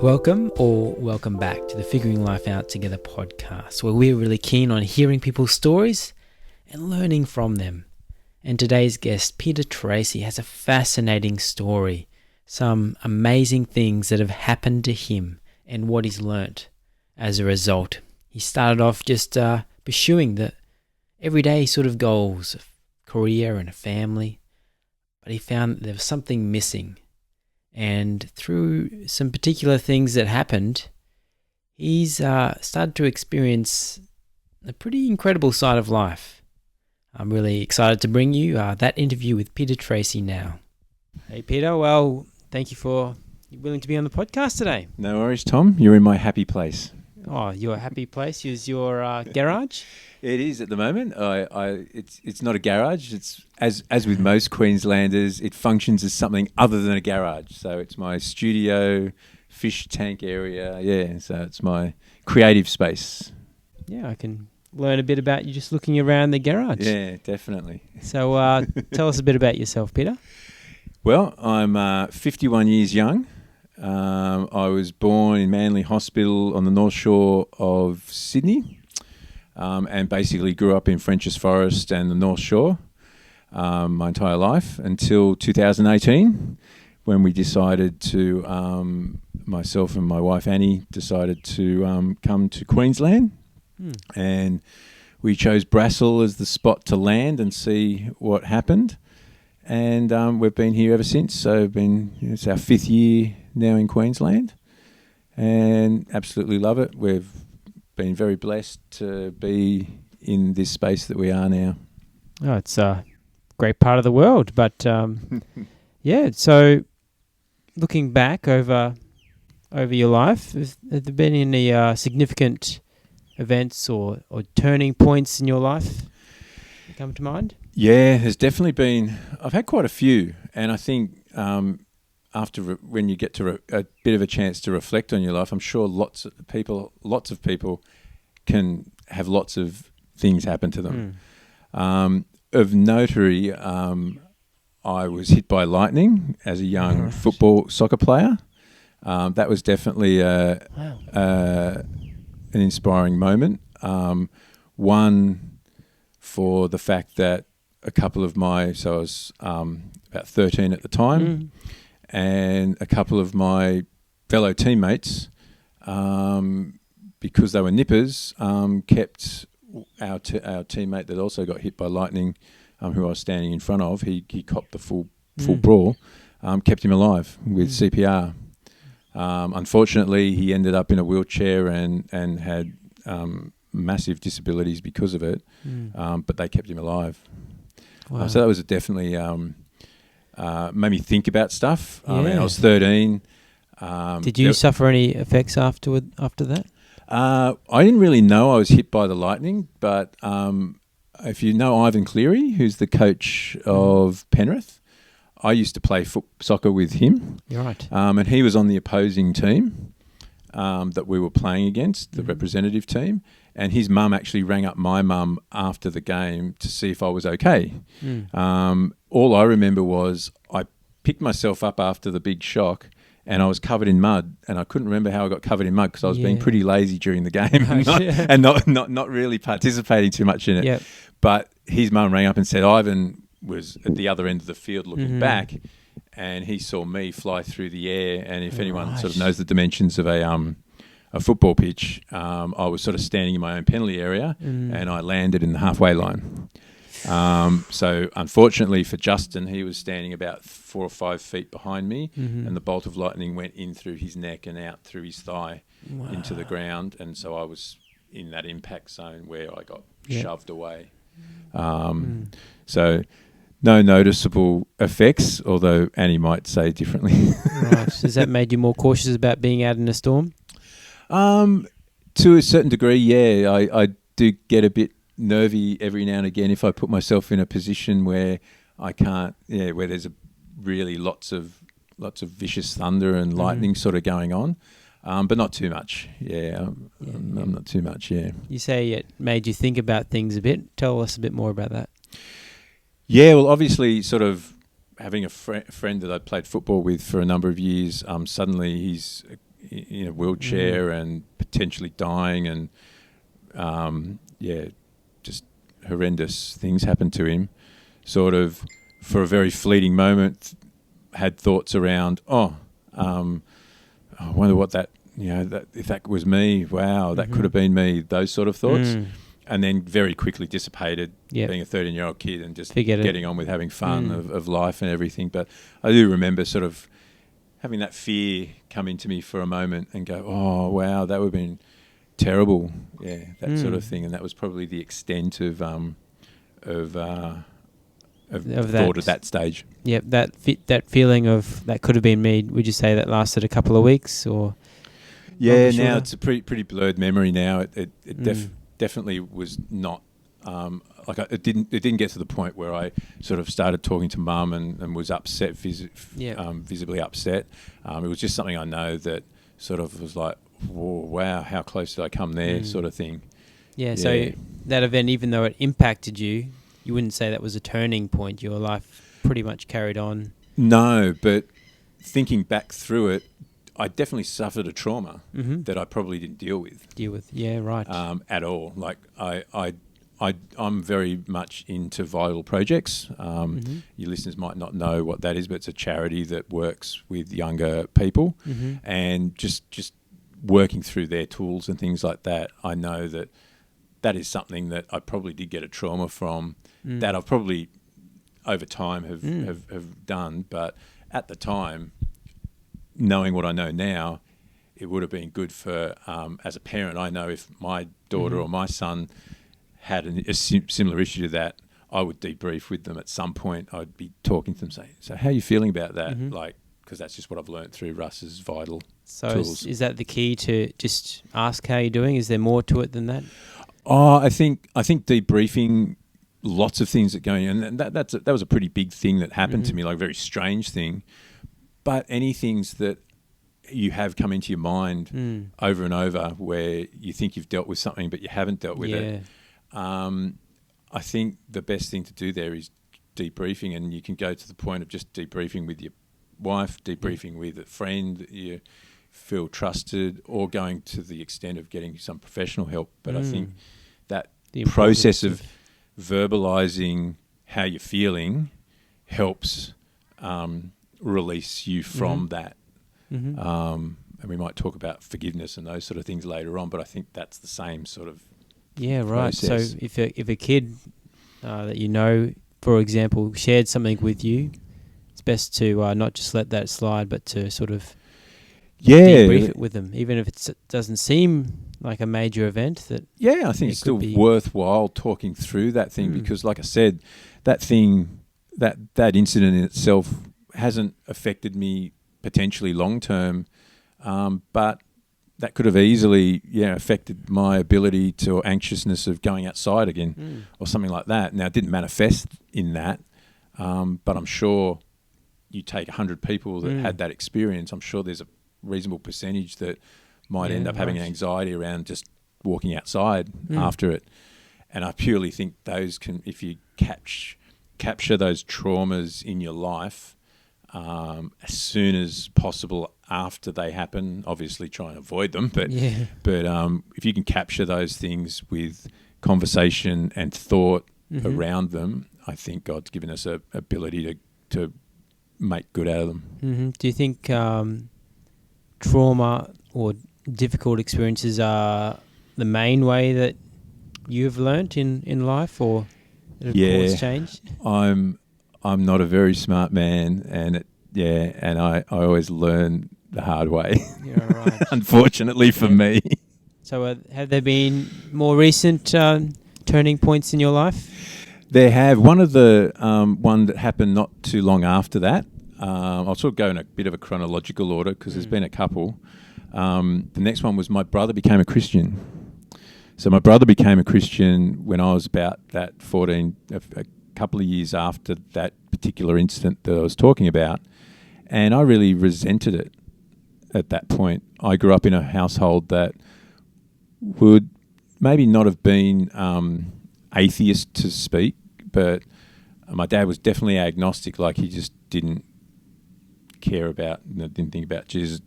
Welcome back to the Figuring Life Out Together podcast, where we're really keen on hearing people's stories and learning from them. And today's guest, Peter Tracy, has a fascinating story, some amazing things that have happened to him and what he's learnt as a result. He started off just pursuing the everyday sort of goals of career and a family, but he found that there was something missing. And through some particular things that happened, he's started to experience a pretty incredible side of life. I'm really excited to bring you that interview with Peter Tracy now. Hey, Peter. Well, thank you for willing to be on the podcast today. No worries, Tom. You're in my happy place. Oh, your happy place is your garage? It is at the moment. It's not a garage. It's as with most Queenslanders, it functions as something other than a garage. So it's my studio, fish tank area. Yeah, so it's my creative space. Yeah, I can learn a bit about you just looking around the garage. Yeah, definitely. So tell us a bit about yourself, Peter. Well, I'm 51 years young. I was born in Manly Hospital on the North Shore of Sydney. And basically grew up in Frenchs Forest and the North Shore my entire life until 2018, when we decided to, myself and my wife Annie decided to come to Queensland. And we chose Brassel as the spot to land and see what happened. And we've been here ever since. So it's our 5th year now in Queensland and absolutely love it. We've been very blessed to be in this space that we are now. Oh, it's a great part of the world. But yeah, so looking back over your life, have there been any significant events or turning points in your life that come to mind? Yeah, there's definitely been. I've had quite a few, and I think when you get to a bit of a chance to reflect on your life, I'm sure lots of people can have lots of things happen to them. Of notary, I was hit by lightning as a young soccer player. That was definitely an inspiring moment. One, for the fact that a couple of so I was about 13 at the time, and a couple of my fellow teammates, because they were nippers, kept our teammate that also got hit by lightning, who I was standing in front of. He copped the full brawl, kept him alive with CPR. Unfortunately, he ended up in a wheelchair and had massive disabilities because of it, but they kept him alive. Wow. So that was definitely made me think about stuff. Yeah. I mean, I was 13. Did you suffer any effects after that? I didn't really know I was hit by the lightning, but if you know Ivan Cleary, who's the coach of Penrith, I used to play soccer with him. You're right. And he was on the opposing team that we were playing against, the representative team. And his mum actually rang up my mum after the game to see if I was okay. All I remember was I picked myself up after the big shock, and I was covered in mud, and I couldn't remember how I got covered in mud because I was being pretty lazy during the game and not really participating too much in it. Yep. But his mum rang up and said Ivan was at the other end of the field looking back, and he saw me fly through the air. And if anyone sort of knows the dimensions of a football pitch, I was sort of standing in my own penalty area, and I landed in the halfway line. So unfortunately for Justin, he was standing about 4 or 5 feet behind me, and the bolt of lightning went in through his neck and out through his thigh into the ground. And so I was in that impact zone where I got shoved away. So no noticeable effects, although Annie might say differently. Right. Has that made you more cautious about being out in a storm? To a certain degree, yeah. I do get a bit nervy every now and again if I put myself in a position where I can't, where there's really lots of vicious thunder and lightning sort of going on, but not too much. I'm not too much. Yeah. You say it made you think about things a bit. Tell us a bit more about that. Yeah, well, obviously, sort of having a friend that I played football with for a number of years. Suddenly, in a wheelchair and potentially dying, and just horrendous things happened to him. Sort of, for a very fleeting moment, had thoughts around, I wonder what that, if that was me, wow, that could have been me, those sort of thoughts. And then very quickly dissipated, being a 13-year-old kid and just getting on with having fun of life and everything. But I do remember sort of having that fear come into me for a moment and go, oh, wow, that would have been terrible. Yeah, that sort of thing. And that was probably the extent of thought at that stage. Yep, that feeling of that could have been me. Would you say that lasted a couple of weeks or? Yeah, now it's a pretty blurred memory now. It definitely was not it didn't get to the point where I sort of started talking to mum and was upset, visibly upset. It was just something I know that sort of was like, whoa, wow, how close did I come there, sort of thing. Yeah, so that event, even though it impacted you, you wouldn't say that was a turning point. Your life pretty much carried on. No, but thinking back through it, I definitely suffered a trauma that I probably didn't deal with. Yeah, right. At all. Like I'm very much into vital projects. Your listeners might not know what that is, but it's a charity that works with younger people, and just working through their tools and things like that. I know that is something that I probably did get a trauma from. That I've probably over time have done, but at the time, knowing what I know now, it would have been good for, as a parent, I know if my daughter or my son had a similar issue to that, I would debrief with them at some point. I'd be talking to them saying, so how are you feeling about that? Because that's just what I've learned through Russ's vital tools. Is that the key, to just ask how you're doing? Is there more to it than that? Oh, I think debriefing, lots of things that go in, and that was a pretty big thing that happened to me, like a very strange thing. But any things that you have come into your mind over and over where you think you've dealt with something but you haven't dealt with it, I think the best thing to do there is debriefing, and you can go to the point of just debriefing with your wife, debriefing with a friend that you feel trusted, or going to the extent of getting some professional help. But I think that the process of verbalising how you're feeling helps release you from that. And we might talk about forgiveness and those sort of things later on, but I think that's the same sort of process. So if a kid that you know, for example, shared something with you, it's best to not just let that slide, but to sort of debrief it with them, even if it doesn't seem like a major event. I think it's still worthwhile talking through that thing, because like I said, that thing, that incident in itself hasn't affected me potentially long term, but that could have easily affected my ability to, or anxiousness of going outside again or something like that. Now, it didn't manifest in that, but I'm sure you take 100 people that had that experience, I'm sure there's a reasonable percentage that might end up having anxiety around just walking outside after it. And I purely think those can, if you capture those traumas in your life as soon as possible after they happen, obviously try and avoid them, but if you can capture those things with conversation and thought around them, I think God's given us a ability to make good out of them. Do you think trauma or difficult experiences are the main way that you've learnt in life, or that have caused change? I'm not a very smart man, and I always learn the hard way. Yeah, right. Unfortunately for me. So have there been more recent turning points in your life? There have. One of the one that happened not too long after that. I'll sort of go in a bit of a chronological order because there's been a couple. The next one was my brother became a Christian. So my brother became a Christian when I was about that 14, a couple of years after that particular incident that I was talking about. And I really resented it at that point. I grew up in a household that would maybe not have been atheist to speak, but my dad was definitely agnostic, like he just didn't care about, didn't think about Jesus.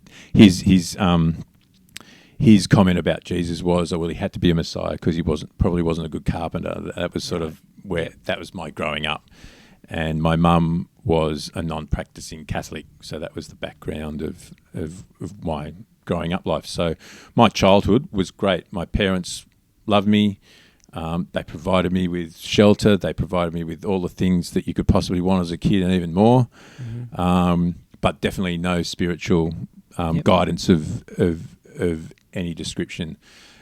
His comment about Jesus was, well, he had to be a Messiah because he probably wasn't a good carpenter. That was sort of where that was my growing up. And my mum was a non-practicing Catholic, so that was the background of my growing up life. So my childhood was great. My parents loved me. They provided me with shelter. They provided me with all the things that you could possibly want as a kid and even more. But definitely no spiritual guidance of any description.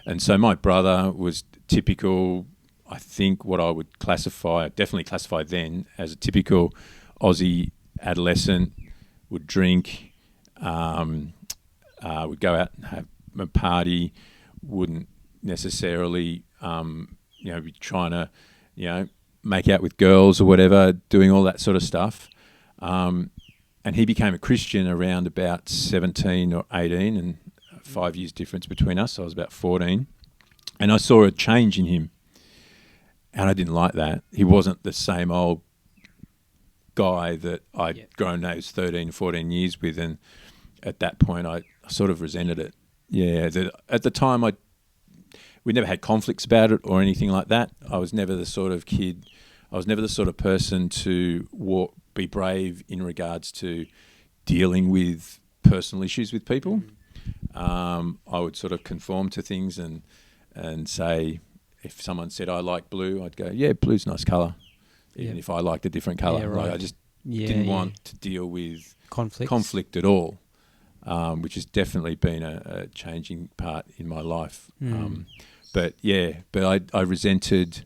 And so my brother was typical, I think what I would definitely classify then as a typical Aussie adolescent, would drink, would go out and have a party, wouldn't necessarily, be trying to, make out with girls or whatever, doing all that sort of stuff. And he became a Christian around about 17 or 18, and 5 years difference between us. So I was about 14. And I saw a change in him. And I didn't like that. He wasn't the same old guy that I'd grown those 13, 14 years with. And at that point, I sort of resented it. Yeah, at the time, we never had conflicts about it or anything like that. I was never the sort of kid, I was never the sort of person to be brave in regards to dealing with personal issues with people. I would sort of conform to things and say, if someone said I like blue, I'd go, yeah, blue's a nice colour, even if I liked a different colour. Yeah, right. Like I just didn't want to deal with conflict at all, which has definitely been a changing part in my life. But I resented,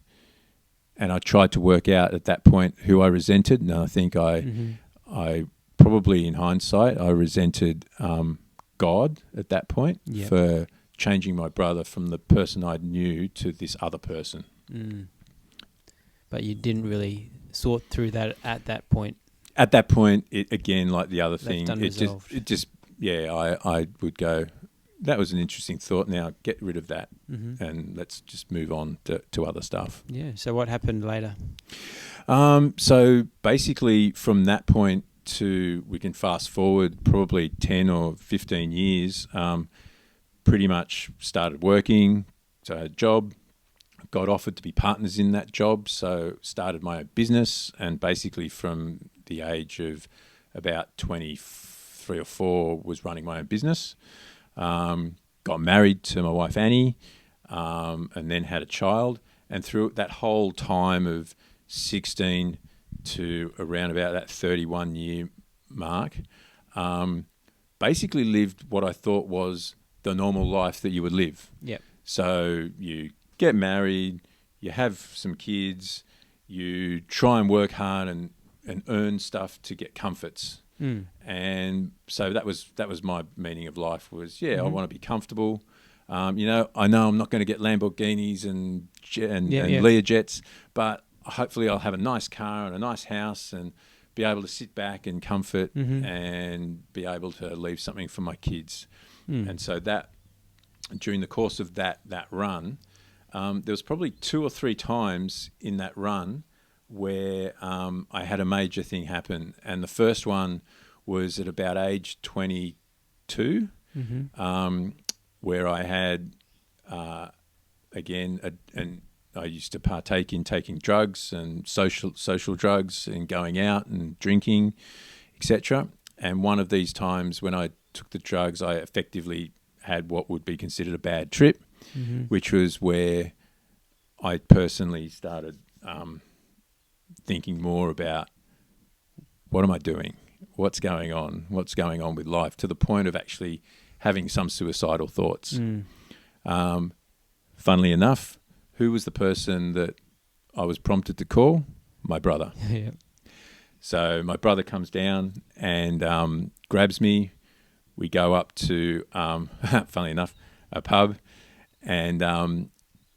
and I tried to work out at that point who I resented, and I think I probably in hindsight, I resented God at that point for changing my brother from the person I knew to this other person. But you didn't really sort through that at that point. At that point, it again, like the other thing, I would go, that was an interesting thought. Now get rid of that and let's just move on to other stuff. Yeah. So what happened later? So basically from that point we can fast forward probably 10 or 15 years, pretty much started working. So I had a job, got offered to be partners in that job. So started my own business, and basically from the age of about 23 or 4 was running my own business. Got married to my wife Annie, and then had a child. And through that whole time of 16 to around about that 31 year mark, basically lived what I thought was the normal life that you would live. Yep. So you get married, you have some kids, you try and work hard and earn stuff to get comforts. And so that was my meaning of life was, I want to be comfortable. I know I'm not going to get Lamborghinis and Learjets, but hopefully I'll have a nice car and a nice house and be able to sit back in comfort and be able to leave something for my kids. And so that during the course of that run, there was probably 2 or 3 times in that run where I had a major thing happen. And the first one was at about age 22, where I had, and I used to partake in taking drugs and social drugs and going out and drinking, etc. And one of these times when I took the drugs, I effectively had what would be considered a bad trip, which was where I personally started thinking more about what am I doing? What's going on? What's going on with life? To the point of actually having some suicidal thoughts. Funnily enough, who was the person that I was prompted to call? My brother. So my brother comes down and grabs me. We go up to, funnily enough, a pub. And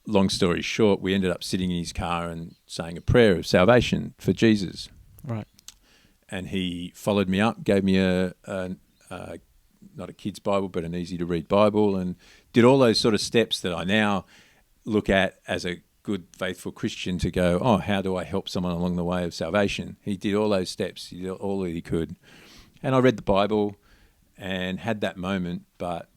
long story short, we ended up sitting in his car and saying a prayer of salvation for Jesus. Right. And he followed me up, gave me a not a kid's Bible, but an easy to read Bible, and did all those sort of steps that I now look at as a good, faithful Christian to go, oh, how do I help someone along the way of salvation? He did all those steps. He did all that he could. And I read the Bible and had that moment, but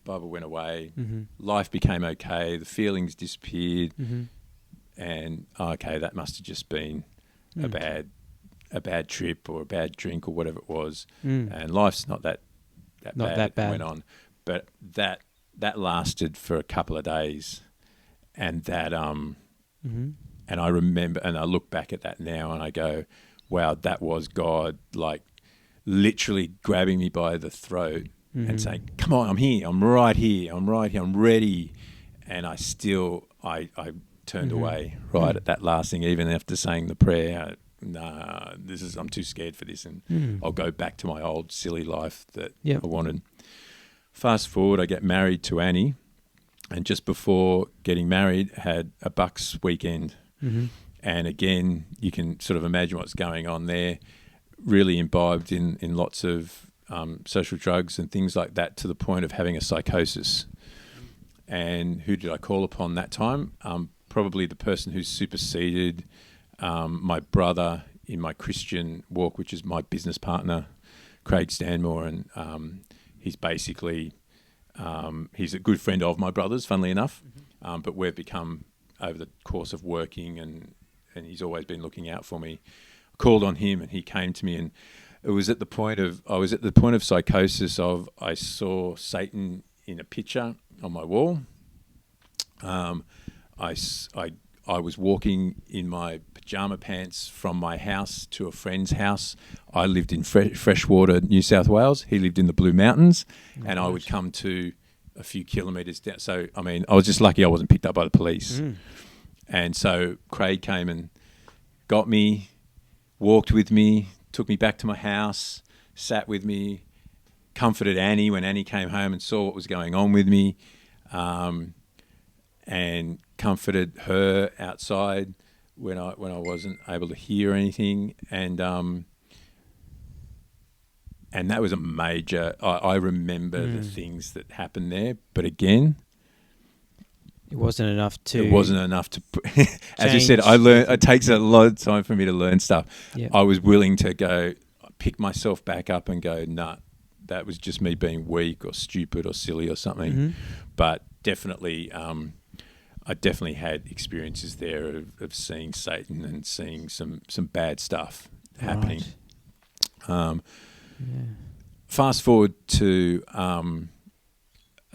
Bible went away. Mm-hmm. Life became okay. The feelings disappeared. Mm-hmm. And, okay, that must have just been a Mm. bad trip or a bad drink or whatever it was. Mm. And life's not that Not bad. that It bad. went on. But that lasted for a couple of days. And that, Mm-hmm. and I remember, and I look back at that now and I go, wow, that was God, like literally grabbing me by the throat Mm-hmm. and saying, come on, I'm here. I'm right here. I'm ready. And I turned Mm-hmm. away right at that last thing, even after saying the prayer. Nah, I'm too scared for this, and Mm. I'll go back to my old silly life that Yep. I wanted. Fast forward, I get married to Annie, and just before getting married, had a Bucks weekend. Mm-hmm. And again, you can sort of imagine what's going on there. Really imbibed in lots of social drugs and things like that, to the point of having a psychosis. And who did I call upon that time? Probably the person who's superseded my brother in my Christian walk, which is my business partner, Craig Stanmore. And he's basically, he's a good friend of my brother's, funnily enough. But we've become, over the course of working, and he's always been looking out for me. I called on him and he came to me, and it was at the point of psychosis of, I saw Satan in a picture on my wall. I was walking in my pajama pants from my house to a friend's house. I lived in Freshwater, New South Wales. He lived in the Blue Mountains, and I would come to a few kilometres down. So, I mean, I was just lucky I wasn't picked up by the police. Mm. And so Craig came and got me, walked with me, took me back to my house, sat with me, comforted Annie when Annie came home and saw what was going on with me, and comforted her outside when I wasn't able to hear anything. And that was a major, I remember the things that happened there. But again, It wasn't enough to. as you said, I learned. It takes a lot of time for me to learn stuff. Yep. I was willing to go pick myself back up and go, nah, that was just me being weak or stupid or silly or something. Mm-hmm. But definitely, I definitely had experiences there of seeing Satan and seeing some bad stuff happening. Right. Fast forward to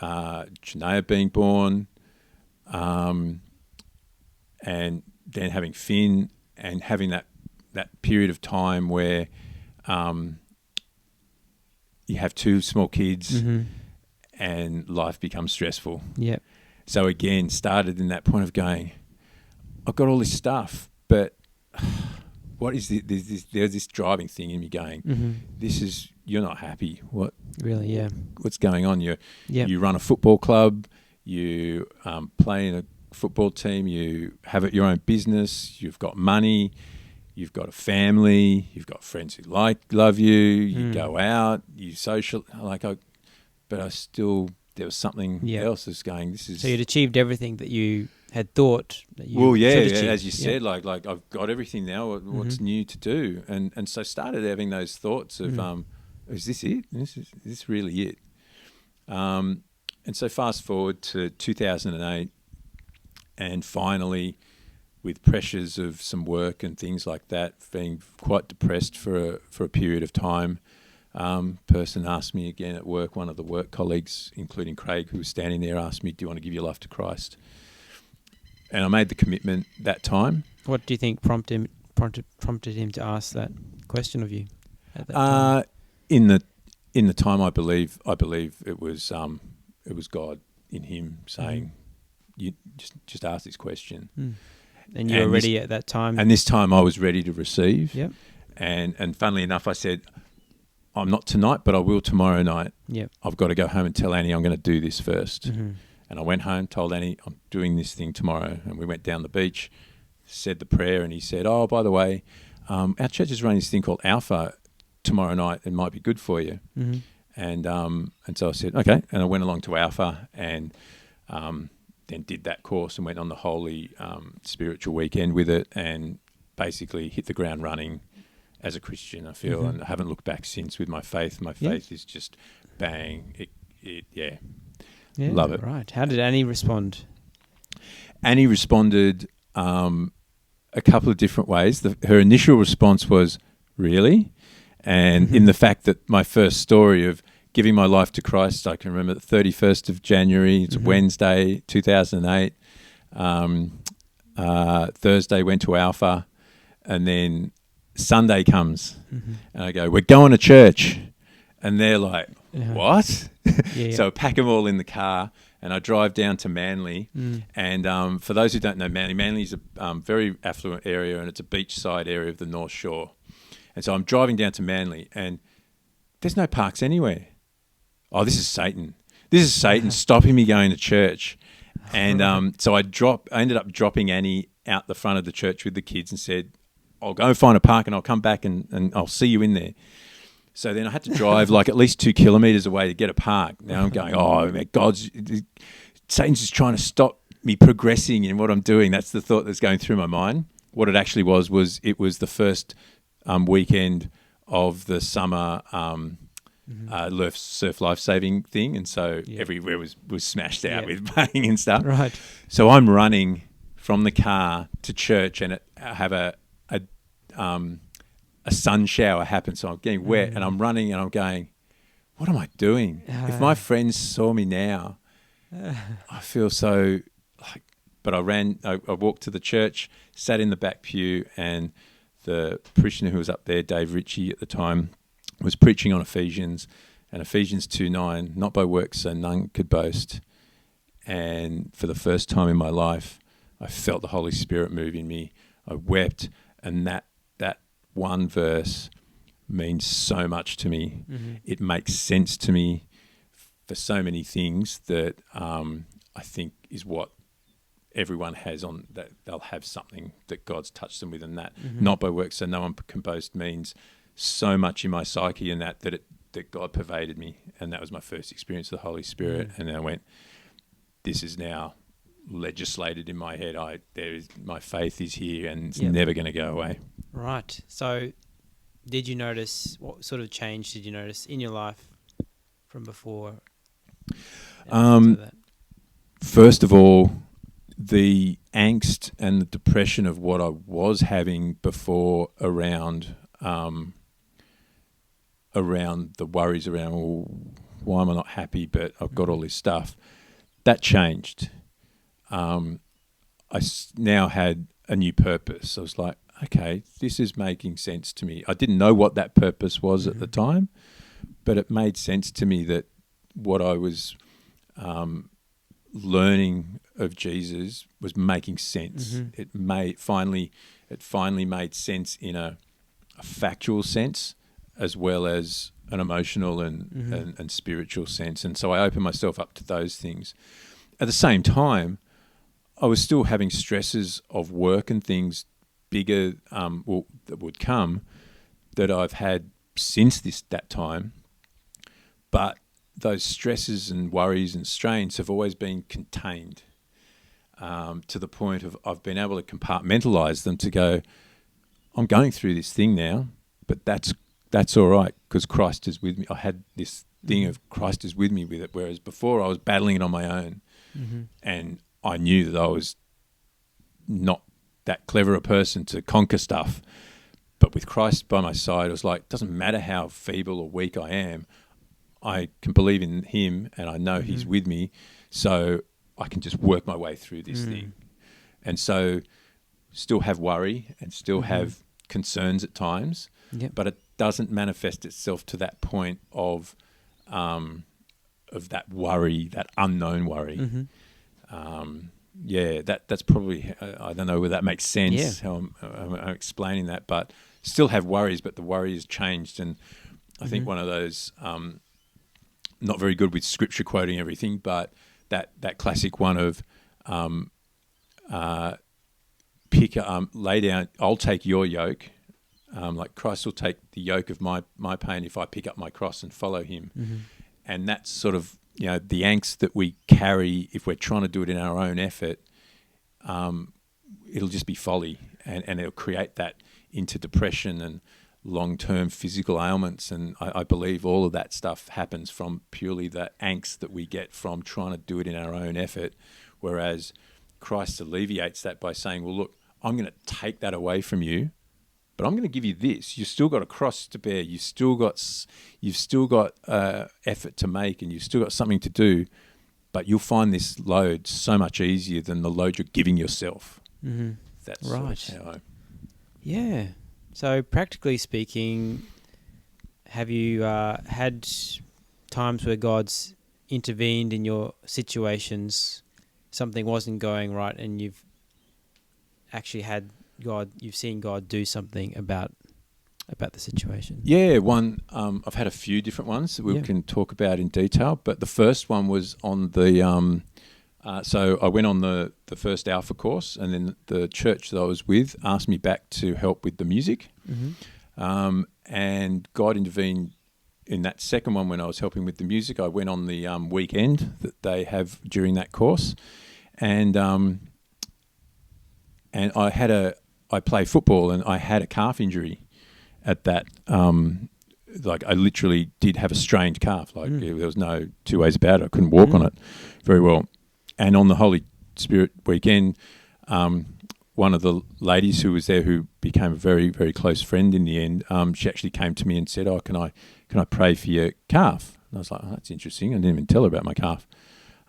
Janaea being born. And then having Finn, and having that period of time where you have two small kids, and life becomes stressful. Yep. So again, started in that point of going, I've got all this stuff, but what is this? There's this driving thing in me going, you're not happy. What? Really? Yeah. What's going on? You run a football club. You play in a football team. You have your own business. You've got money. You've got a family. You've got friends who love you. You go out. You social. But I still, there was something else that's going. So you'd achieved everything that you had thought that you. Well, yeah, should achieve. as you said, like I've got everything now. What's new to do? And so started having those thoughts of, is this it? Is this really it? And so fast forward to 2008, and finally, with pressures of some work and things like that, being quite depressed for a period of time, person asked me again at work, one of the work colleagues, including Craig, who was standing there, asked me, do you want to give your life to Christ? And I made the commitment that time. What do you think prompted him to ask that question of you at that time? In the time, I believe it was God in him saying, you just ask this question. And you were ready at that time. And this time I was ready to receive. Yep. And funnily enough, I said, I'm not tonight, but I will tomorrow night. Yep. I've got to go home and tell Annie I'm going to do this first. And I went home, told Annie I'm doing this thing tomorrow. And we went down the beach, said the prayer, and he said, oh, by the way, our church is running this thing called Alpha tomorrow night. It might be good for you. And so I said, okay. And I went along to Alpha and then did that course and went on the Holy Spiritual Weekend with it, and basically hit the ground running as a Christian, I feel, and I haven't looked back since with my faith. My faith is just bang. Yeah. Love it. Right. How did Annie respond? Annie responded a couple of different ways. Her initial response was, really? And in the fact that my first story of giving my life to Christ, I can remember the 31st of January, it's Wednesday, 2008. Thursday went to Alpha, and then Sunday comes, and I go, we're going to church. And they're like, what? So I pack them all in the car, and I drive down to Manly. And for those who don't know Manly, Manly is a very affluent area, and it's a beachside area of the North Shore. And so I'm driving down to Manly, and there's no parks anywhere. Oh, this is Satan. This is Satan stopping me going to church. And so I ended up dropping Annie out the front of the church with the kids and said, I'll go find a park and I'll come back and I'll see you in there. So then I had to drive like at least 2 kilometres away to get a park. Now I'm going, Satan's just trying to stop me progressing in what I'm doing. That's the thought that's going through my mind. What it actually was it was the first weekend of the summer surf life-saving thing. And so everywhere was smashed out with bang and stuff. Right. So I'm running from the car to church, and I have a sun shower happen, so I'm getting wet, and I'm running, and I'm going, what am I doing? If my friends saw me now, I feel so like. But I walked to the church, sat in the back pew, and the parishioner who was up there, Dave Ritchie at the time, was preaching on Ephesians, and Ephesians 2:9, not by works so none could boast. And for the first time in my life, I felt the Holy Spirit move in me. I wept, and that one verse means so much to me. It makes sense to me for so many things that I think is what everyone has on that. They'll have something that God's touched them with, and that not by works so no one can boast means so much in my psyche, and that God pervaded me. And that was my first experience of the Holy Spirit. And then I went, this is now legislated in my head. My faith is here, and it's never going to go away. Right. So did you notice, what sort of change did you notice in your life from before? First of all, the angst and the depression of what I was having before around the worries around, why am I not happy, but I've got all this stuff, that changed. I now had a new purpose. I was like, okay, this is making sense to me. I didn't know what that purpose was at the time, but it made sense to me that what I was learning of Jesus was making sense. It finally made sense in a factual sense as well as an emotional and spiritual sense. And so I opened myself up to those things. At the same time, I was still having stresses of work and things bigger that would come that I've had since that time. But those stresses and worries and strains have always been contained to the point of I've been able to compartmentalize them to go, I'm going through this thing now, but that's all right because Christ is with me. I had this thing of Christ is with me with it, whereas before I was battling it on my own. And I knew that I was not that clever a person to conquer stuff. But with Christ by my side, it was like, it doesn't matter how feeble or weak I am, I can believe in him and I know he's with me, so I can just work my way through this thing. And so still have worry and still have concerns at times, but it doesn't manifest itself to that point of that worry, that unknown worry. That's probably, I don't know whether that makes sense, how I'm explaining that, but still have worries, but the worry has changed. And I think one of those, not very good with scripture quoting everything, but that classic one of lay down, I'll take your yoke. Like Christ will take the yoke of my pain if I pick up my cross and follow him. And that's sort of, the angst that we carry if we're trying to do it in our own effort, it'll just be folly and it'll create that into depression and long-term physical ailments. And I believe all of that stuff happens from purely the angst that we get from trying to do it in our own effort, whereas Christ alleviates that by saying, well, look, I'm going to take that away from you, but I'm going to give you this. You've still got a cross to bear. You've still got effort to make, and you've still got something to do, but you'll find this load so much easier than the load you're giving yourself. Mm-hmm. That's right. Sort of how Yeah. So practically speaking, have you had times where God's intervened in your situations, something wasn't going right, and you've actually had you've seen God do something about the situation? Yeah, I've had a few different ones that we can talk about in detail, but the first one was on the so I went on the first Alpha course, and then the church that I was with asked me back to help with the music. Mm-hmm. And God intervened in that second one when I was helping with the music. I went on the weekend that they have during that course, and I play football, and I had a calf injury at that. Like I literally did have a strained calf. Like there was no two ways about it. I couldn't walk on it very well. And on the Holy Spirit weekend, one of the ladies who was there, who became a very, very close friend in the end, she actually came to me and said, "Oh, can I pray for your calf?" And I was like, "Oh, that's interesting." I didn't even tell her about my calf.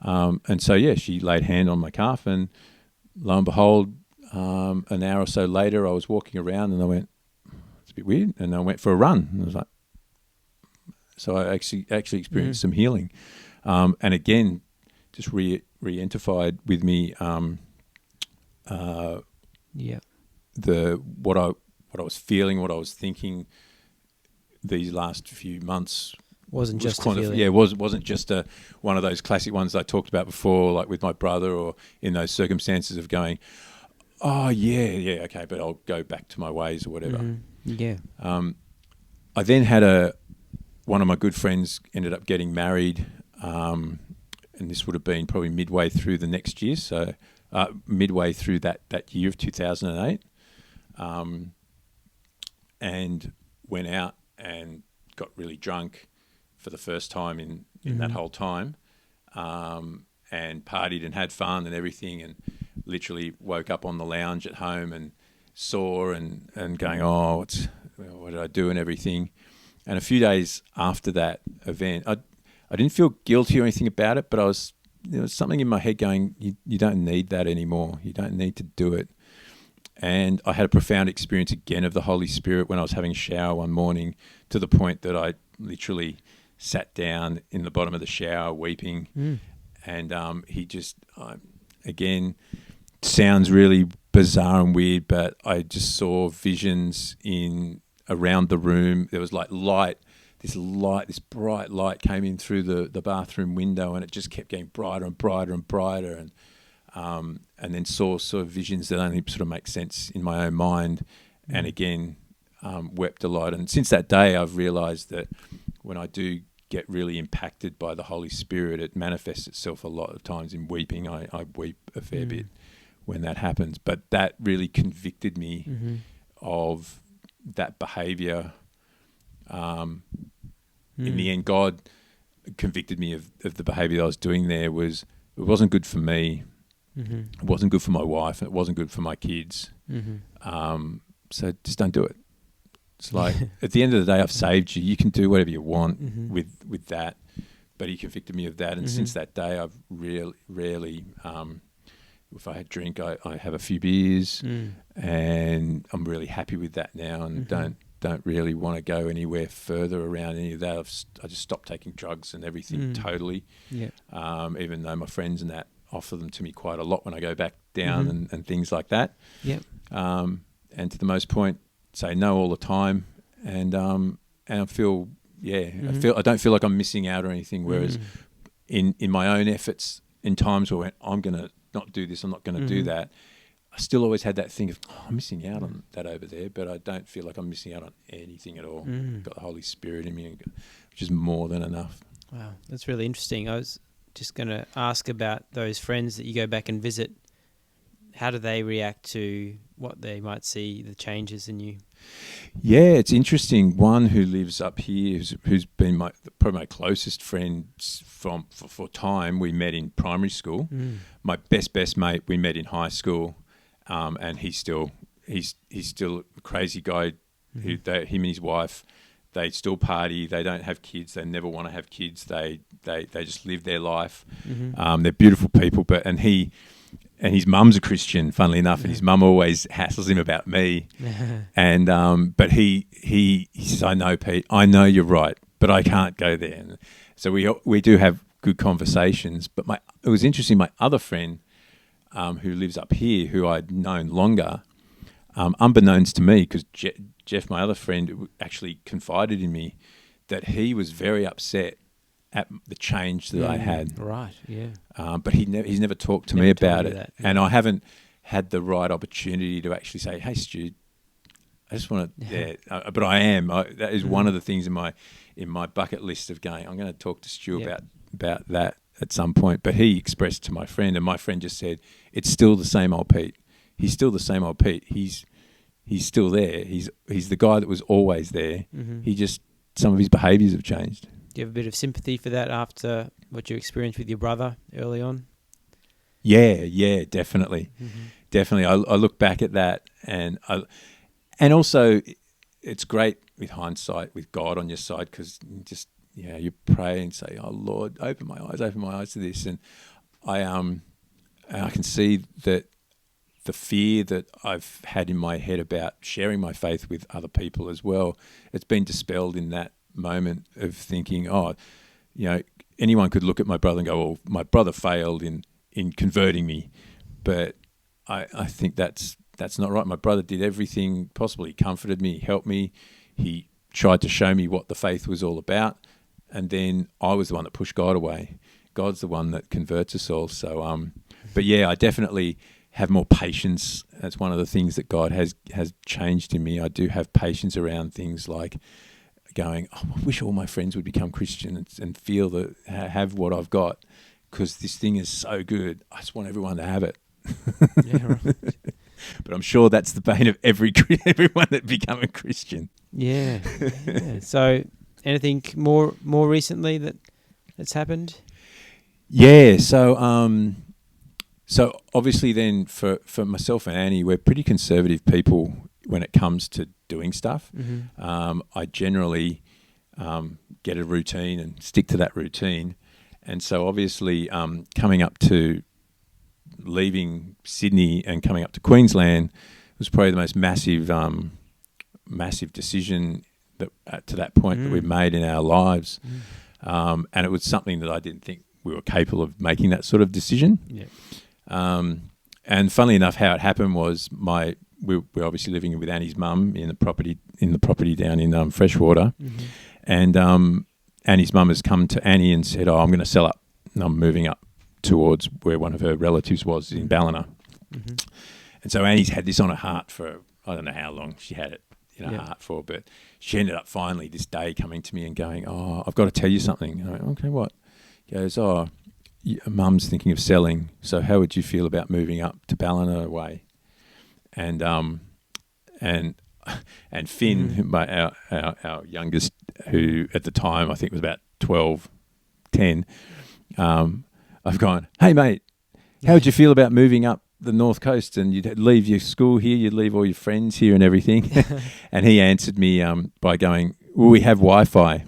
And so, she laid hand on my calf, and lo and behold, an hour or so later, I was walking around, and I went, "It's a bit weird," and I went for a run. And I was like, so I actually experienced some healing, and again, just re-identified with me. What I was feeling, what I was thinking these last few months wasn't just a feeling. Wasn't just one of those classic ones I talked about before, like with my brother, or in those circumstances of going, "Oh yeah, okay, but I'll go back to my ways," or whatever. Mm-hmm. Yeah. I then had one of my good friends ended up getting married, and this would have been probably midway through the next year, so midway through that year of 2008, and went out and got really drunk for the first time in that whole time, and partied and had fun and everything, and literally woke up on the lounge at home and saw and going, "Oh, what did I do?" and everything. And a few days after that event, I didn't feel guilty or anything about it, but there was something in my head going, you don't need that anymore. You don't need to do it. And I had a profound experience again of the Holy Spirit when I was having a shower one morning, to the point that I literally sat down in the bottom of the shower weeping. And he just, again, sounds really bizarre and weird, but I just saw visions around the room. There was like this bright light came in through the bathroom window, and it just kept getting brighter and brighter and brighter, and then saw sort of visions that only sort of make sense in my own mind, and again wept a lot. And since that day, I've realised that when I do get really impacted by the Holy Spirit, it manifests itself a lot of times in weeping. I weep a fair bit when that happens, but that really convicted me of that behaviour. In the end, God convicted me of the behaviour that I was doing there. It wasn't good for me. It wasn't good for my wife. And it wasn't good for my kids. So just don't do it. It's like, at the end of the day, I've saved you. You can do whatever you want with that. But he convicted me of that. And since that day, I've rarely, if I drink, I have a few beers, and I'm really happy with that now, and don't really want to go anywhere further around any of that. I just stopped taking drugs and everything totally. Yeah. Even though my friends and that offer them to me quite a lot when I go back down and things like that. Yeah. And to the most point, say no all the time, and I feel I don't feel like I'm missing out or anything. Whereas in my own efforts, in times where I'm going to not do this, I'm not going to do that, I still always had that thing of, I'm missing out on that over there, but I don't feel like I'm missing out on anything at all. I've got the Holy Spirit in me, which is more than enough. Wow, that's really interesting. I was just going to ask about those friends that you go back and visit. How do they react to what they might see, the changes in you? Yeah, it's interesting. One who lives up here, who's been probably my closest friend for time. We met in primary school. My best mate we met in high school, and he's still a crazy guy. Him and his wife, they still party. They don't have kids. They never want to have kids. They just live their life. They're beautiful people. And his mum's a Christian, funnily enough, and his mum always hassles him about me. And but he says, "I know, Pete. I know you're right, but I can't go there." And so we do have good conversations. But it was interesting. My other friend, who lives up here, who I'd known longer, unbeknownst to me, because Jeff, my other friend, actually confided in me that he was very upset at the change that I had. Right, yeah. But he's never talked to me about it. That, yeah. And I haven't had the right opportunity to actually say, "Hey, Stu, I just want to..." But I am. That is one of the things in my bucket list of going, I'm going to talk to Stu about that at some point. But he expressed to my friend, and my friend just said, "It's still the same old Pete. He's still the same old Pete. He's still there. He's the guy that was always there. He just, some of his behaviours have changed." Do you have a bit of sympathy for that after what you experienced with your brother early on? Yeah, definitely. Definitely. I look back at that, and also it's great with hindsight, with God on your side, because you pray and say, "Oh Lord, open my eyes to this." And I can see that the fear that I've had in my head about sharing my faith with other people as well, it's been dispelled in that moment of thinking, anyone could look at my brother and go, "Well, my brother failed in converting me," but I think that's not right. My brother did everything possible. He comforted me, he helped me, he tried to show me what the faith was all about, and then I was the one that pushed God away. God's the one that converts us all. So, but yeah, I definitely have more patience. That's one of the things that God has changed in me. I do have patience around things like going, "Oh, I wish all my friends would become Christian and feel that have what I've got, because this thing is so good. I just want everyone to have it." Yeah, right. But I'm sure that's the bane of everyone that become a Christian. Yeah. So, anything more recently that's happened? Yeah. So obviously, then for myself and Annie, we're pretty conservative people when it comes to doing stuff. I generally get a routine and stick to that routine. And so obviously coming up to leaving Sydney and coming up to Queensland was probably the most massive decision that to that point that we've made in our lives. And it was something that I didn't think we were capable of making that sort of decision. Yeah. And funnily enough, how it happened was we're obviously living with Annie's mum in the property down in Freshwater, and Annie's mum has come to Annie and said, "Oh, I'm going to sell up, and I'm moving up towards where one of her relatives was in Ballina." And so Annie's had this on her heart for, I don't know how long she had it in her heart for, but she ended up finally this day coming to me and going, "Oh, I've got to tell you something." And I went, "Okay, what?" She goes, "Oh, Mum's thinking of selling, so how would you feel about moving up to Ballina way?" And Finn, our youngest, who at the time I think was about 12, 10, I've gone, "Hey mate, how would you feel about moving up the North Coast, and you'd leave your school here, you'd leave all your friends here and everything?" And he answered me by going, "Will we have Wi-Fi?"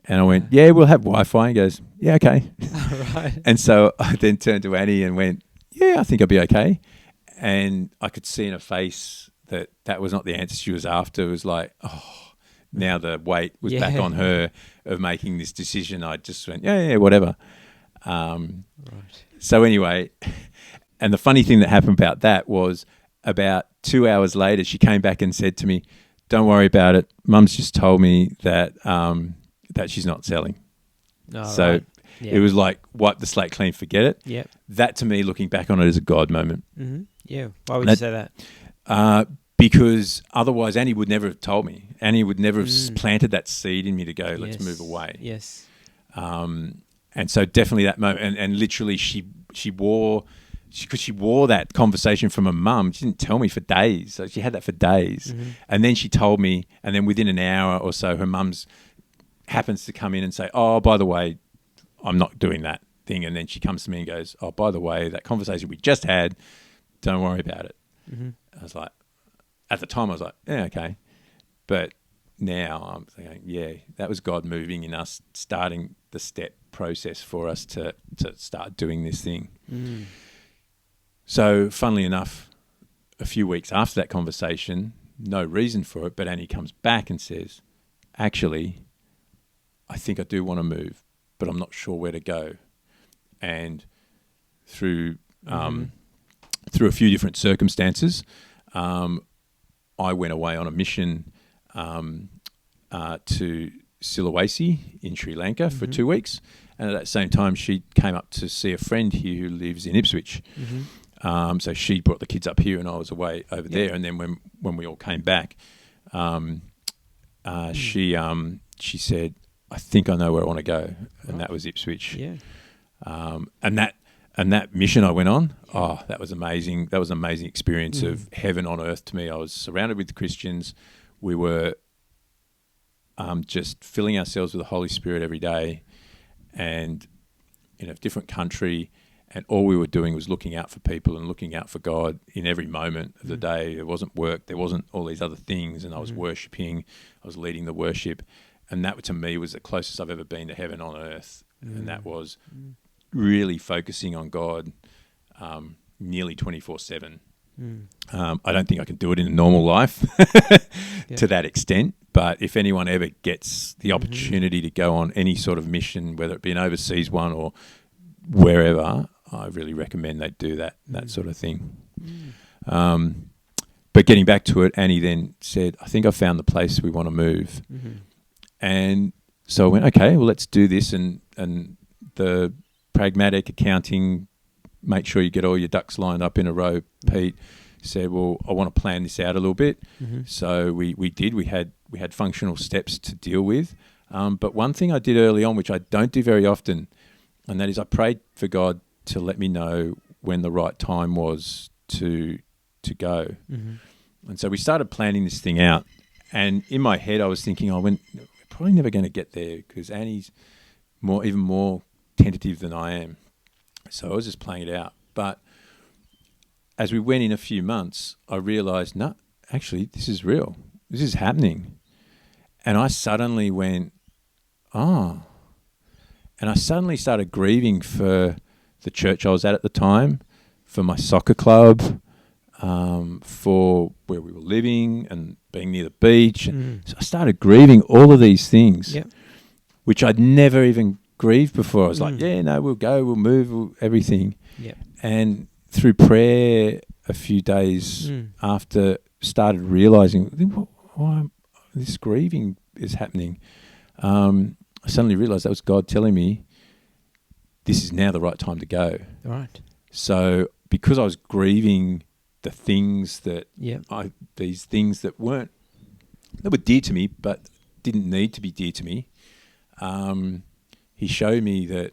And I went, "Yeah, we'll have Wi-Fi." He goes, "Yeah, okay." Right. And so I then turned to Annie and went, "Yeah, I think I'll be okay." And I could see in her face that was not the answer she was after. It was like, oh, now the weight was back on her of making this decision. I just went, yeah, whatever. Right. So anyway, and the funny thing that happened about that was about 2 hours later, she came back and said to me, "Don't worry about it. Mum's just told me that she's not selling." Oh, so right. It was like, wipe the slate clean, forget it. Yep. That to me, looking back on it, is a God moment. Mm-hmm. Yeah. Why would you say that? Because otherwise Annie would never have told me. Annie would never have planted that seed in me to go, let's move away. Yes. And so definitely that moment, and literally she wore because she wore that conversation from her mum. She didn't tell me for days. So she had that for days. And then she told me, and then within an hour or so, her mum's happens to come in and say, oh, by the way, I'm not doing that thing. And then she comes to me and goes, oh, by the way, that conversation we just had, don't worry about it. I was like, at the time I was like, yeah, okay. But now I'm thinking, yeah, that was God moving in us, starting the step process for us to start doing this thing. So funnily enough, a few weeks after that conversation, no reason for it, but Annie comes back and says, actually, I think I do want to move, but I'm not sure where to go. And through a few different circumstances, I went away on a mission to Sulawesi in Sri Lanka for 2 weeks. And at that same time, she came up to see a friend here who lives in Ipswich. So she brought the kids up here and I was away over there. And then when we all came back, she said, I think I know where I want to go. And that was Ipswich. And that mission I went on, that was amazing. That was an amazing experience of heaven on earth to me. I was surrounded with Christians. We were just filling ourselves with the Holy Spirit every day and in a different country. And all we were doing was looking out for people and looking out for God in every moment of the day. There wasn't work. There wasn't all these other things. And I was worshipping. I was leading the worship. And that, to me, was the closest I've ever been to heaven on earth. And that was really focusing on God nearly 24/7. I don't think I can do it in a normal life to that extent. But if anyone ever gets the opportunity to go on any sort of mission, whether it be an overseas one or wherever, I really recommend they do that sort of thing. But getting back to it, Annie then said, I think I found the place we want to move. And so I went, okay, well, let's do this. And the pragmatic accounting, make sure you get all your ducks lined up in a row, Pete said, well, I want to plan this out a little bit. So we did. We had functional steps to deal with. But one thing I did early on, which I don't do very often, and that is I prayed for God to let me know when the right time was to go. And so we started planning this thing out. And in my head, I was thinking, we're probably never going to get there because Annie's even more tentative than I am. So I was just playing it out. But as we went in a few months, I realised, no, actually, this is real. This is happening. And I suddenly went, and I suddenly started grieving for the church I was at the time, for my soccer club, for where we were living and being near the beach. And so I started grieving all of these things, which I'd never even grieved before. I was like, yeah, no, we'll go, we'll move, everything. And through prayer a few days after, started realising why this grieving is happening. I suddenly realised that was God telling me this is now the right time to go. Right. So because I was grieving the things that these things that were dear to me but didn't need to be dear to me, he showed me that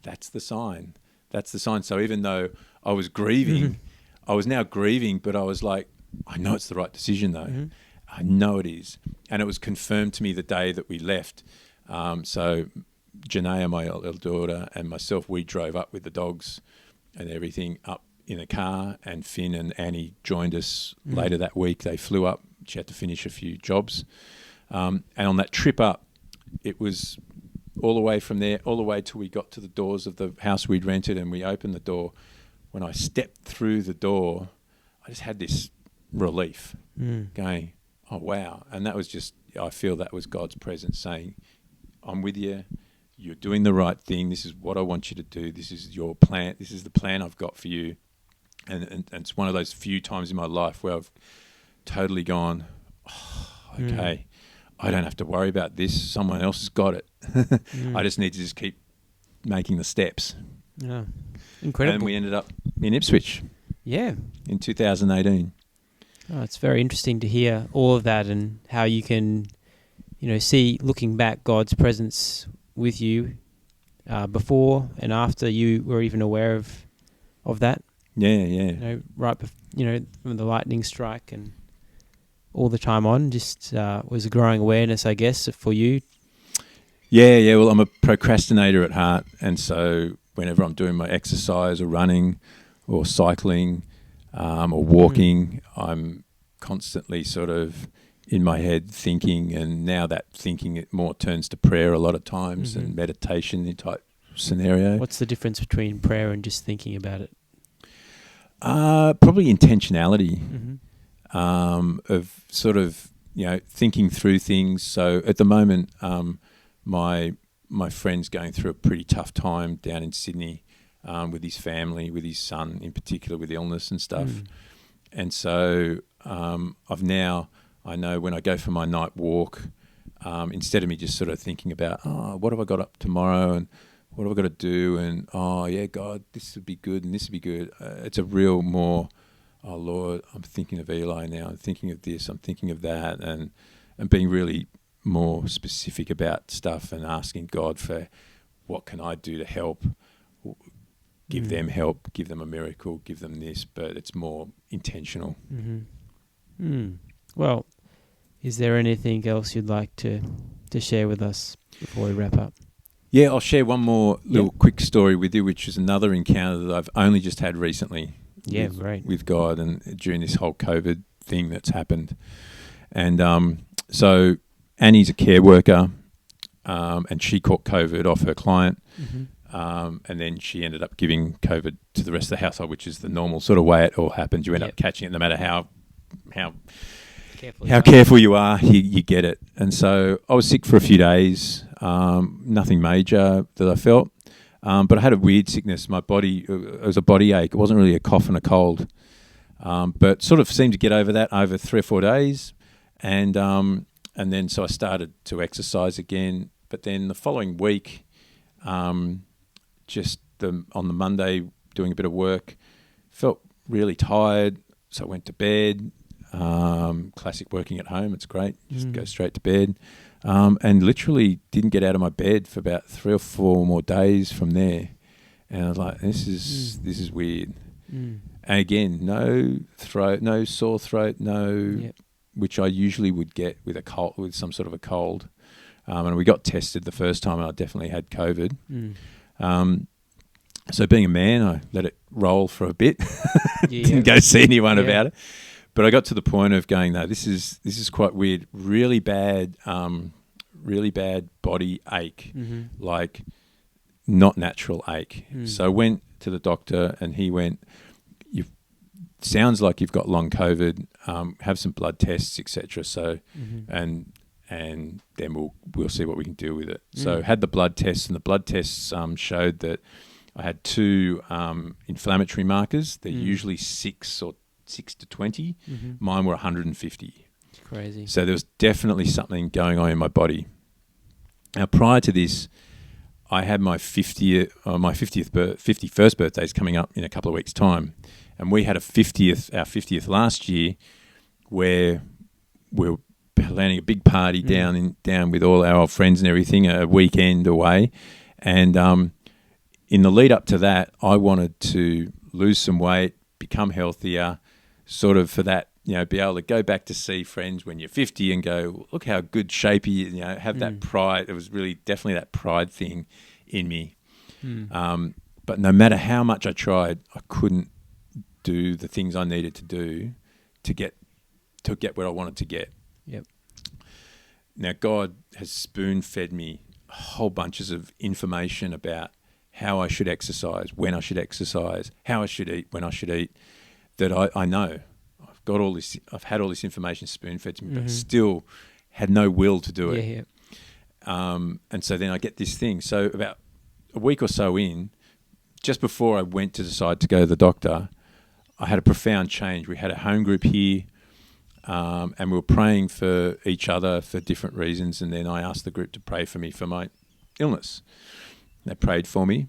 that's the sign. That's the sign. So even though I was grieving, I was now grieving, but I was like, I know it's the right decision though. I know it is. And it was confirmed to me the day that we left. So Janaea, my little daughter, and myself, we drove up with the dogs and everything up in a car, and Finn and Annie joined us later that week. They flew up. She had to finish a few jobs. And on that trip up, it was all the way from there, all the way till we got to the doors of the house we'd rented, and we opened the door. When I stepped through the door, I just had this relief going, oh, wow. And that was just, I feel that was God's presence saying, I'm with you. You're doing the right thing. This is what I want you to do. This is your plan. This is the plan I've got for you. And it's one of those few times in my life where I've totally gone, okay, I don't have to worry about this. Someone else has got it. I just need to just keep making the steps. Yeah, incredible. And we ended up in Ipswich. Yeah. In 2018. Oh, it's very interesting to hear all of that and how you can, see, looking back, God's presence with you before and after you were even aware of that. Yeah. From the lightning strike and all the time on, just was a growing awareness, I guess, for you. Yeah. Well, I'm a procrastinator at heart, and so whenever I'm doing my exercise or running or cycling or walking, I'm constantly sort of in my head thinking, and now that thinking it more turns to prayer a lot of times and meditation type scenario. What's the difference between prayer and just thinking about it? Probably intentionality of sort of, thinking through things. So at the moment, my friend's going through a pretty tough time down in Sydney with his family, with his son in particular, with illness and stuff. And so I know when I go for my night walk, instead of me just sort of thinking about, what have I got up tomorrow and what have I got to do? And, God, this would be good and this would be good. It's a real more, Lord, I'm thinking of Eli now. I'm thinking of this. I'm thinking of that. And being really more specific about stuff and asking God for what can I do to help, give them help, give them a miracle, give them this. But it's more intentional. Well, is there anything else you'd like to share with us before we wrap up? Yeah, I'll share one more little quick story with you, which is another encounter that I've only just had recently with God and during this whole COVID thing that's happened. And so Annie's a care worker and she caught COVID off her client and then she ended up giving COVID to the rest of the household, which is the normal sort of way it all happens. You end up catching it no matter how careful you are, you get it. And so I was sick for a few days, nothing major that I felt, but I had a weird sickness. My body, it was a body ache. It wasn't really a cough and a cold, but sort of seemed to get over that over 3 or 4 days. And then so I started to exercise again. But then the following week, on the Monday, doing a bit of work, felt really tired. So I went to bed. Classic working at home. It's great. Just go straight to bed. And literally didn't get out of my bed for about 3 or 4 more days from there. And I was like, this is weird. And again, no sore throat, which I usually would get with a cold, with some sort of a cold. And we got tested the first time and I definitely had COVID. So being a man, I let it roll for a bit. Didn't go see anyone about it. But I got to the point of going, no, this is quite weird. Really bad body ache, like not natural ache. So I went to the doctor and he went, sounds like you've got long COVID. Have some blood tests, etc. So, and then we'll see what we can do with it. So had the blood tests, and the blood tests showed that I had 2 inflammatory markers. They're usually 6 to 20. Mine were 150. It's crazy. So there was definitely something going on in my body. Now, prior to this, I had my 51st birthday is coming up in a couple of weeks' time, and we had our 50th last year, where we were planning a big party down with all our old friends and everything, a weekend away, and in the lead up to that, I wanted to lose some weight, become healthier, sort of for that, be able to go back to see friends when you're 50 and go, look how good shape you, have that pride. It was really definitely that pride thing in me. But no matter how much I tried, I couldn't do the things I needed to do to get where I wanted to get. Yep. Now, God has spoon-fed me whole bunches of information about how I should exercise, when I should exercise, how I should eat, when I should eat, that I know. I've had all this information spoon-fed to me, but still had no will to do it. And so then I get this thing. So about a week or so in, just before I went to decide to go to the doctor, I had a profound change. We had a home group here, and we were praying for each other for different reasons. And then I asked the group to pray for me for my illness. They prayed for me.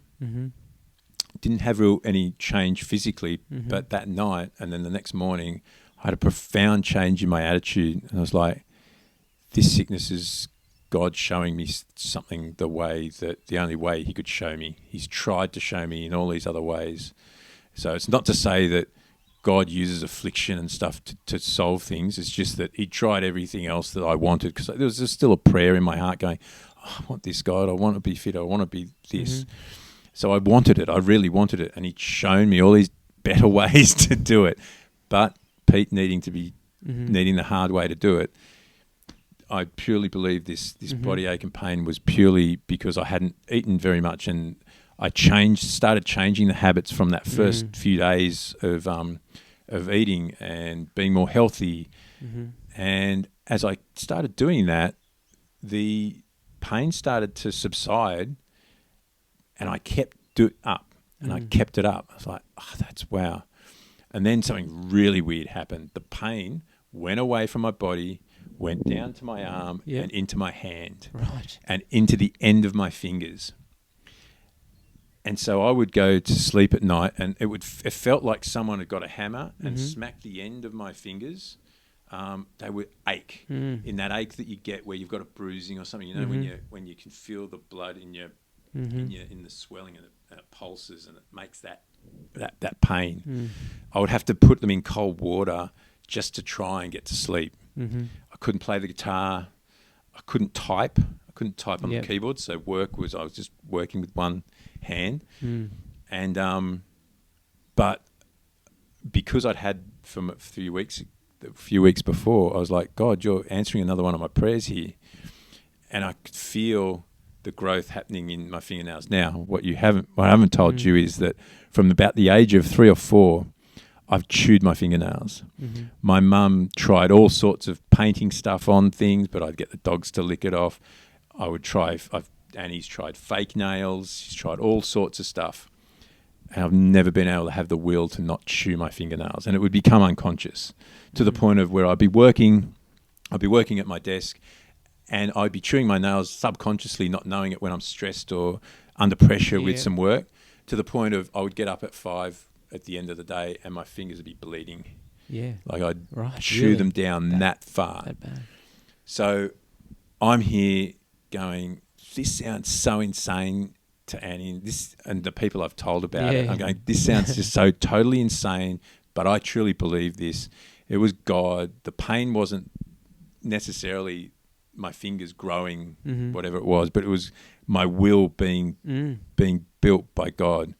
Didn't have any change physically, but that night and then the next morning, I had a profound change in my attitude. And I was like, this sickness is God showing me something the only way he could show me. He's tried to show me in all these other ways. So it's not to say that God uses affliction and stuff to solve things. It's just that he tried everything else that I wanted, because there was still a prayer in my heart going, I want this, God. I want to be fit. I want to be this. Mm-hmm. So I wanted it. I really wanted it. And he'd shown me all these better ways to do it. But Pete needing the hard way to do it, I purely believe this body ache and pain was purely because I hadn't eaten very much, and I started changing the habits from that first few days of eating and being more healthy. Mm-hmm. And as I started doing that, the pain started to subside, and I kept it up, and I kept it up. I was like, oh, that's wow. And then something really weird happened. The pain went away from my body, went down to my arm and into my hand, right, and into the end of my fingers. And so I would go to sleep at night, and it felt like someone had got a hammer and smacked the end of my fingers. They would ache in that ache that you get where you've got a bruising or something. You know, when you can feel the blood in the swelling, and it pulses and it makes that pain. I would have to put them in cold water just to try and get to sleep. I couldn't play the guitar. I couldn't type. On the keyboard. So I was just working with one hand. And but because I'd had from a few weeks before, I was like, God, you're answering another one of my prayers here. And I could feel the growth happening in my fingernails. Now, what I haven't told you is that from about the age of 3 or 4, I've chewed my fingernails. My mum tried all sorts of painting stuff on things, but I'd get the dogs to lick it off. Annie's tried fake nails. She's tried all sorts of stuff. And I've never been able to have the will to not chew my fingernails. And it would become unconscious to the point of where I'd be working at my desk, and I'd be chewing my nails subconsciously, not knowing it when I'm stressed or under pressure with some work, to the point of I would get up at 5 at the end of the day and my fingers would be bleeding. Yeah. Like I'd chew them down that far. That bad. So I'm here going, this sounds so insane to Annie and the people I've told about it. I'm going, this sounds just so totally insane, but I truly believe this. It was God. The pain wasn't necessarily my fingers growing, whatever it was, but it was my will being built by God.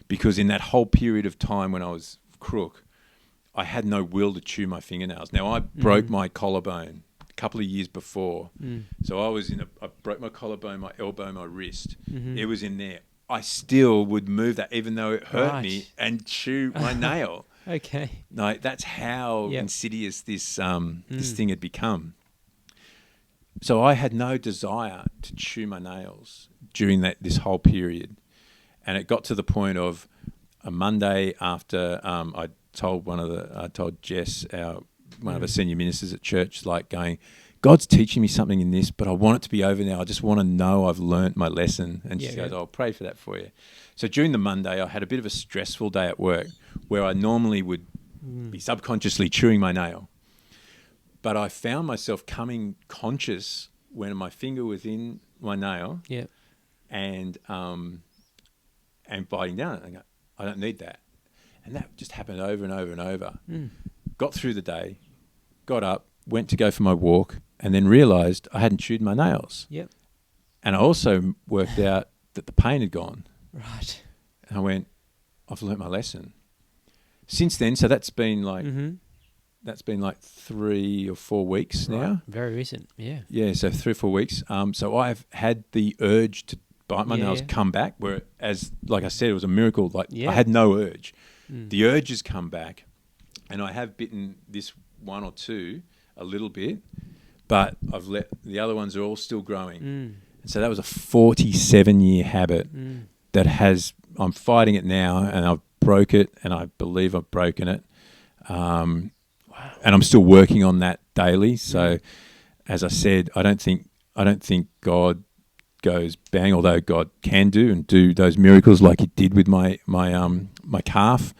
Because in that whole period of time when I was crook, I had no will to chew my fingernails. Now, I broke my collarbone a couple of years before. So I broke my collarbone, my elbow, my wrist. It was in there. I still would move that, even though it hurt me, and chew my nail. Okay. No, that's how insidious this thing had become. So I had no desire to chew my nails during this whole period. And it got to the point of a Monday after I told Jess, one of our senior ministers at church, like going, God's teaching me something in this, but I want it to be over now. I just want to know I've learnt my lesson. And she goes, I'll pray for that for you. So during the Monday, I had a bit of a stressful day at work where I normally would be subconsciously chewing my nail. But I found myself coming conscious when my finger was in my nail and biting down. I go, I don't need that. And that just happened over and over and over. Got through the day, got up, went to go for my walk, and then realised I hadn't chewed my nails. And I also worked out that the pain had gone. Right. And I went, I've learnt my lesson. Since then, so that's been like 3 or 4 weeks now. Very recent, Yeah, so 3 or 4 weeks. So I've had the urge to bite my nails come back, whereas, like I said, it was a miracle. Like I had no urge. The urge has come back, and I have bitten this one or two a little bit, but I've let the other ones are all still growing. And so that was a 47-year habit that I'm fighting it now, and I've broke it, and I believe I've broken it. And I'm still working on that daily. So, as I said, I don't think God goes bang, although God can do those miracles like He did with my calf,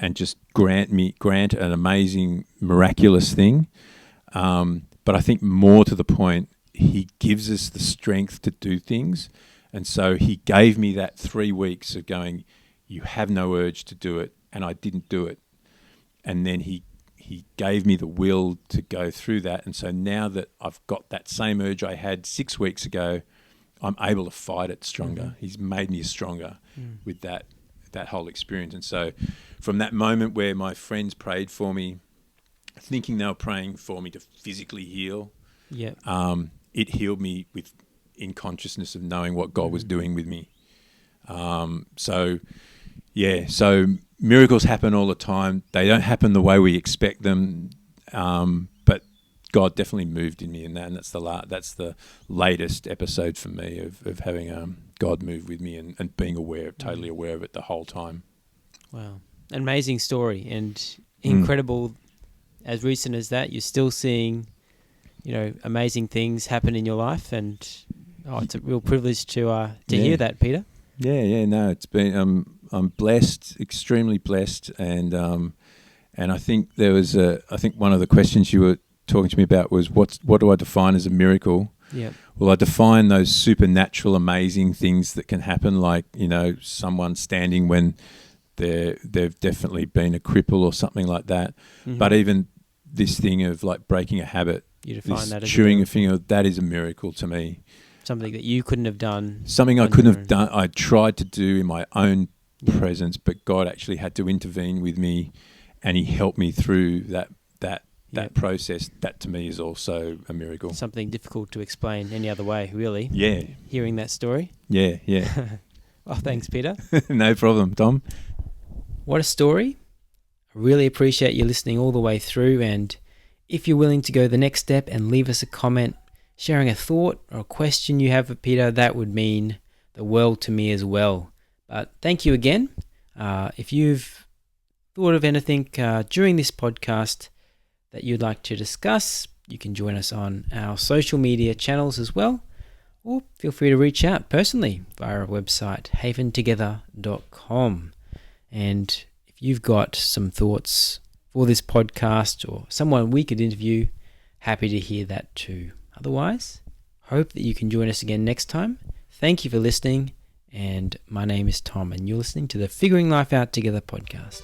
and just grant an amazing, miraculous thing. But I think more to the point, He gives us the strength to do things, and so He gave me that 3 weeks of going, you have no urge to do it. and I didn't do it. And then he gave me the will to go through that. And so now that I've got that same urge I had 6 weeks ago, I'm able to fight it stronger. Mm-hmm. He's made me stronger with that whole experience. And so from that moment where my friends prayed for me, thinking they were praying for me to physically heal, it healed me in consciousness of knowing what God was doing with me. So miracles happen all the time. They don't happen the way we expect them, but God definitely moved in me in that, and that's the latest episode for me of having God move with me and being totally aware of it the whole time. Wow, amazing story, and incredible. As recent as that, you're still seeing, amazing things happen in your life, and it's a real privilege to hear that, Peter. Yeah, no, it's been. I'm blessed, extremely blessed, and I think there was one of the questions you were talking to me about was what do I define as a miracle? Yeah. Well, I define those supernatural, amazing things that can happen, like someone standing when they've definitely been a cripple or something like that. Mm-hmm. But even this thing of like breaking a habit, you define that as chewing a finger, that is a miracle to me. Something that you couldn't have done. Something I couldn't have done. I tried to do in my own presence, but God actually had to intervene with me, and He helped me through that process. That to me is also a miracle. Something difficult to explain any other way, really. Yeah. Hearing that story. Yeah. Well, thanks, Peter. No problem, Tom. What a story. I really appreciate you listening all the way through, and if you're willing to go the next step and leave us a comment, sharing a thought or a question you have for Peter, that would mean the world to me as well. But thank you again. If you've thought of anything during this podcast that you'd like to discuss, you can join us on our social media channels as well, or feel free to reach out personally via our website, haventogether.com. And if you've got some thoughts for this podcast or someone we could interview, happy to hear that too. Otherwise, hope that you can join us again next time. Thank you for listening, and my name is Tom, and you're listening to the Figuring Life Out Together podcast.